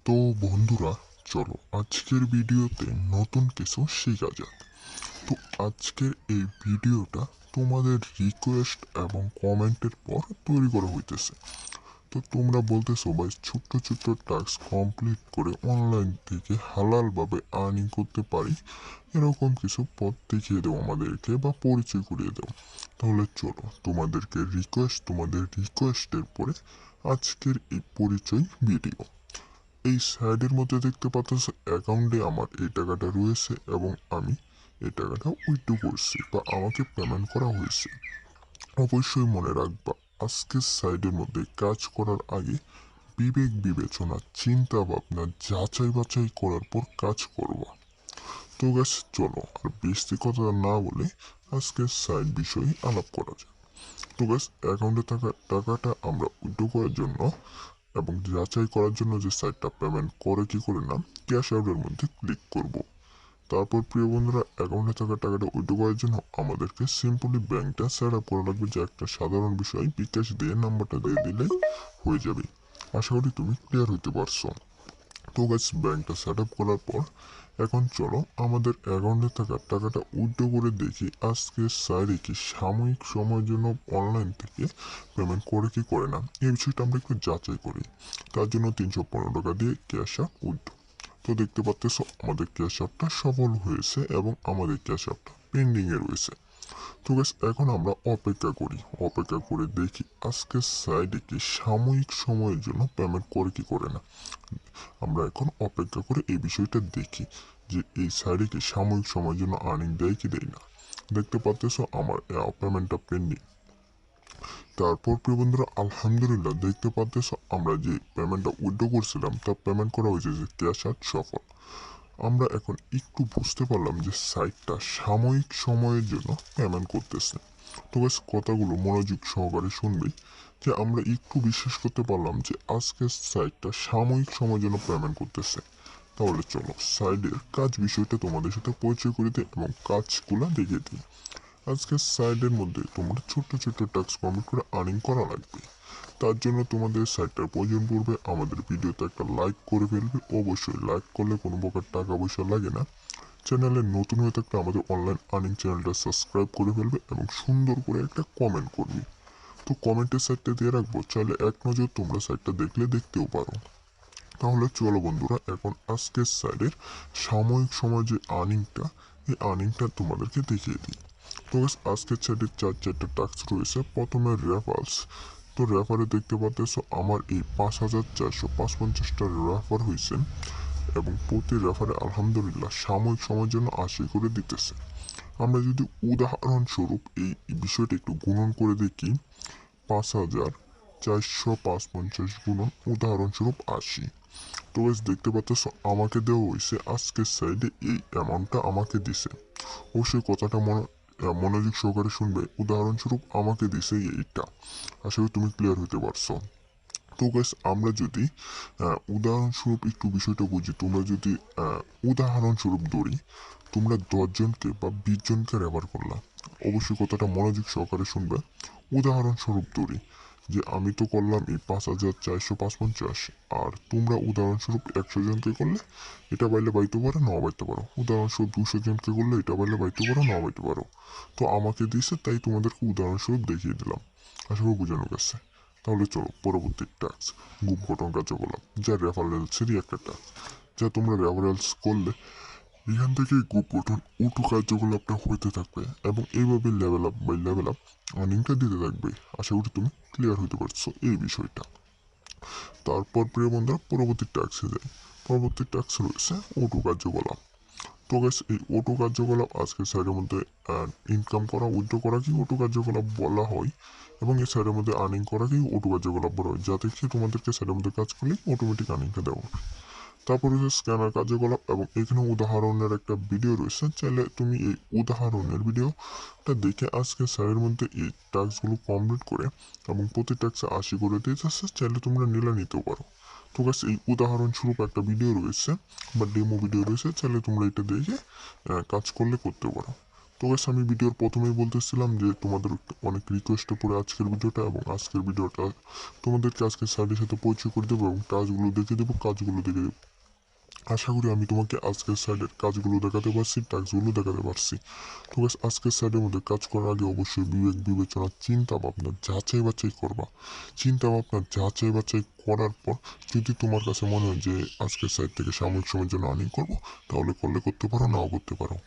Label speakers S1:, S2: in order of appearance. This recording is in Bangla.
S1: তো বন্ধুরা, চলো আজকের ভিডিওতে নতুন কিছু শেখা যাক। তো আজকের এই ভিডিওটা তোমাদের রিকোয়েস্ট এবং কমেন্টের পর তৈরি করা হইতেছে। তো তোমরা বলতেছো ভাই ছোট্ট ছোট্ট টাস্ক কমপ্লিট করে অনলাইন থেকে হালালভাবে আর্নিং করতে পারি, এরকম কিছু পথ দেখিয়ে দেও আমাদেরকে বা পরিচয় করিয়ে দাও। তাহলে চলো তোমাদের রিকোয়েস্টের পরে আজকের এই পরিচয় ভিডিও। এই সাইডের মধ্যে দেখতে পাচ্ছ অ্যাকাউন্টে আমার এই টাকাটা রয়েছে এবং আমি এই টাকাটা উইথড্র করছি বা আমাকে পেমেন্ট করা হয়েছে। অবশ্যই মনে রাখবা, আজকের সাইডের মধ্যে কাজ করার আগে বিবেক বিবেচনা চিন্তা ভাবনা যাচাই বাছাই করার পর কাজ করবা। তো গাছ চলো আর বেশি কথা না বলে আজকের সাইড বিষয়ে আলাপ করা যায়। তো গাছ অ্যাকাউন্টে থাকা টাকাটা আমরা উইথড্র করার জন্য এবং যাচাই করার জন্য যে সাইটটা পেমেন্ট করে কি করে না, ক্যাশ আউটের মধ্যে ক্লিক করব। তারপর প্রিয় বন্ধুরা, অ্যাকাউন্টে থাকা টাকাটা উইথড্র করার জন্য আমাদেরকে সিম্পলি ব্যাংকটা সেট আপ করা লাগবে, যে একটা সাধারণ বিষয়, বিকাশ দিয়ে নাম্বারটা দিয়ে দিলেই হয়ে যাবে। আশা করি তুমি ক্লিয়ার হইতে পারছো। তো গাছ ব্যাংকটা সেট আপ করার পর এখন চলো আমাদের অ্যাকাউন্টে থাকা টাকাটা উইথড্র করে দেখি আজকে স্যারই কি সাময়িক সময়ের জন্য অনলাইন থেকে পেমেন্ট করে কি করে না, এই বিষয়টা আমরা একটু যাচাই করি। তার জন্য 315 টাকা দিয়ে ক্যাশ আপ উইথড্র। তো দেখতে পাচ্ছ আমাদের ক্যাশ আপটা সফল হয়েছে এবং আমাদের ক্যাশ আপটা পেন্ডিংয়ে রয়েছে। তো গাছ এখন আমরা অপেক্ষা করে দেখি আজকে সাইডে কি সাময়িক সময়ের জন্য পেমেন্ট করে কি করে না। আমরা এখন অপেক্ষা করে এই বিষয়টা দেখি যে এই সাইডে কি সাময়িক সময়ের জন্য আর্নিং দেয় কি দেয় না। দেখতে পাচ্ছ আমার পেমেন্টটা পেন্ডিং। তারপর প্রিয় বন্ধুরা, আলহামদুলিল্লাহ দেখতে পাচ্ছ আমরা যে পেমেন্টটা উইথড্র করছিলাম তা পেমেন্ট করা হয়েছে, যে ক্যাশ আউট সফল। আমরা এখন একটু বুঝতে পারলাম যে সাইটটা সাময়িক সময়ের জন্য পেমেন্ট করতেছে। তো ব্যাস কথাগুলো মনোযোগ সহকারে শুনবে, যে আমরা একটু বিশ্বাস করতে পারলাম যে আজকের সাইটটা সাময়িক সময়ের জন্য পেমেন্ট করতেছে। তাহলে চলো সাইডের কাজ বিষয়টা তোমাদের সাথে পরিচয় করে দিই এবং কাজগুলো দেখিয়ে দিই। আজকের সাইডের মধ্যে তোমরা ছোট্ট ছোট্ট টাস্ক কমপ্লিট করে আর্নিং করা লাগবে। তার জন্য তোমাদের সাইটটার প্রয়োজন পড়বে আমাদের ভিডিওতে একটা লাইক করে ফেলবে। অবশ্যই লাইক করলে কোনো প্রকার টাকা পয়সা লাগে না। চ্যানেলে নতুন হয়ে থাকলে আমাদের অনলাইন আর্নিং চ্যানেলটা সাবস্ক্রাইব করে ফেলবে এবং সুন্দর করে একটা কমেন্ট করবে। তো কমেন্টের সাইটটা দিয়ে রাখবো, চাইলে এক নজর তোমরা সাইটটা দেখলে দেখতেও পারো। তাহলে চলো বন্ধুরা, এখন আজকের সাইডের সাময়িক সময় যে আর্নিংটা, এই আর্নিংটা তোমাদেরকে দেখিয়ে দিই। তো আজকের সাইডে চারটা টাস্ক রয়েছে। প্রথমে রেফারেলস। তো রেফারে দেখতে পাচ্ছ আমার এই 5455টা রেফার হয়েছে এবং প্রতি রেফারে আলহামদুলিল্লাহ সাময়িক সময়ের জন্য 80 করে দিতেছে। আমরা যদি উদাহরণস্বরূপ এই বিষয়টা একটু গুণন করে দেখি, 5455 গুণন উদাহরণস্বরূপ 80। তো গাইস দেখতে পাচ্ছ আমাকে দেওয়া হয়েছে আজকের সাইডে এই অ্যামাউন্টটা আমাকে দিছে। অবশ্যই কথাটা মনোযোগ সহকারে শুনবে। উদাহরণস্বরূপ আমাকে দিছে এইটা। আশা করি তুমি ক্লিয়ার হতে পারছো। তো গাইস আমরা যদি উদাহরণস্বরূপ একটু বিষয়টা বুঝি, তোমরা যদি উদাহরণস্বরূপ ধরি, তোমরা 10 জনকে বা 20 জনকে রেফার করলা। অবশ্যই কথাটা মনোযোগ সহকারে শুনবে। উদাহরণস্বরূপ ধরি যে আমি তো করলাম এই 5455, আর তোমরা উদাহরণস্বরূপ 100 জনকে করলে এটা বাইলে বাইতে পারো নাও বাইতে পারো। উদাহরণস্বরূপ 200 জনকে করলে এটা বাইলে বাইতে পারো নাও বাইতে পারো। তো আমাকে দিয়েছে তাই তোমাদেরকে উদাহরণস্বরূপ দেখিয়ে দিলাম। আশা করি বোঝানো গেছে। তাহলে চলো পরবর্তী টাস্ক, গ্রুপ গঠন কার্যকলাপ, যা রেফারেন্সেরই একটা টাস্ক, যা তোমরা রেফারেন্স করলে এখান থেকে গ্রুপ গঠন উঠু কার্যকলাপটা হইতে থাকবে এবং এইভাবে level up by level up আর্নিংটা দিতে থাকবে। আশা করি তুমি ক্লিয়ার হইতে পারছো এই বিষয়টা। তারপর প্রিয় বন্ধুরা, পরবর্তী টাস্কে যাই। পরবর্তী টাস্ক রয়েছে অটো কার্যকলাপ। তো গাইস এই অটো কার্যকলাপ আজকে স্যারের মধ্যে ইনকাম করা উইথড্র করাকেই অটো কার্যকলাপ বলা হয় এবং এই স্যারের মধ্যে আর্নিং করাকেই অটো কার্যকলাপ বলা হয়, যাতে কি তোমাদেরকে স্যারের মধ্যে কাজ করলে অটোমেটিক আর্নিংটা দেওয়া হবে। তারপর রয়েছে স্ক্যানার কার্যকলাপ এবং এখানে উদাহরণের একটা ভিডিও রয়েছে, চাইলে তুমি এই উদাহরণের ভিডিওটা দেখে আজকে স্যারের মধ্যে এই টাস্কগুলো কমপ্লিট করে এবং প্রতি টাস্কে 80 করে দিয়ে যাচ্ছে, চাইলে তোমরা নিলে নিতেও পারো। তো গাছ এই উদাহরণস্বরূপ একটা ভিডিও রয়েছে বা ডেমো ভিডিও রয়েছে, চাইলে তোমরা এটা দেখে কাজ করলে করতে পারো। তো তো গাইস আমি ভিডিওর প্রথমেই বলতেছিলাম যে তোমাদের অনেক রিকোয়েস্টে পড়ে আজকের ভিডিওটা, এবং আজকের ভিডিওটা তোমাদেরকে আজকের সাইডের সাথে পরিচয় করে দেবো এবং কাজগুলো দেখে দেবো, কাজগুলো দেখে দেবো। আশা করি আমি তোমাকে আজকের সাইডের কাজগুলো দেখাতে পারছি, টাস্কগুলো দেখাতে পারছি। তো গাইস আজকের সাইডের মধ্যে কাজ করার আগে অবশ্যই বিবেক বিবেচনা চিন্তা ভাবনা যাচাই বাছাই করবা। চিন্তা ভাবনা যাচাই বাছাই করার পর যদি তোমার কাছে মনে হয় যে আজকের সাইড থেকে সাময়িক সময়ের জন্য আর্নিং করবো, তাহলে করলে করতে পারো, নাও করতে পারো।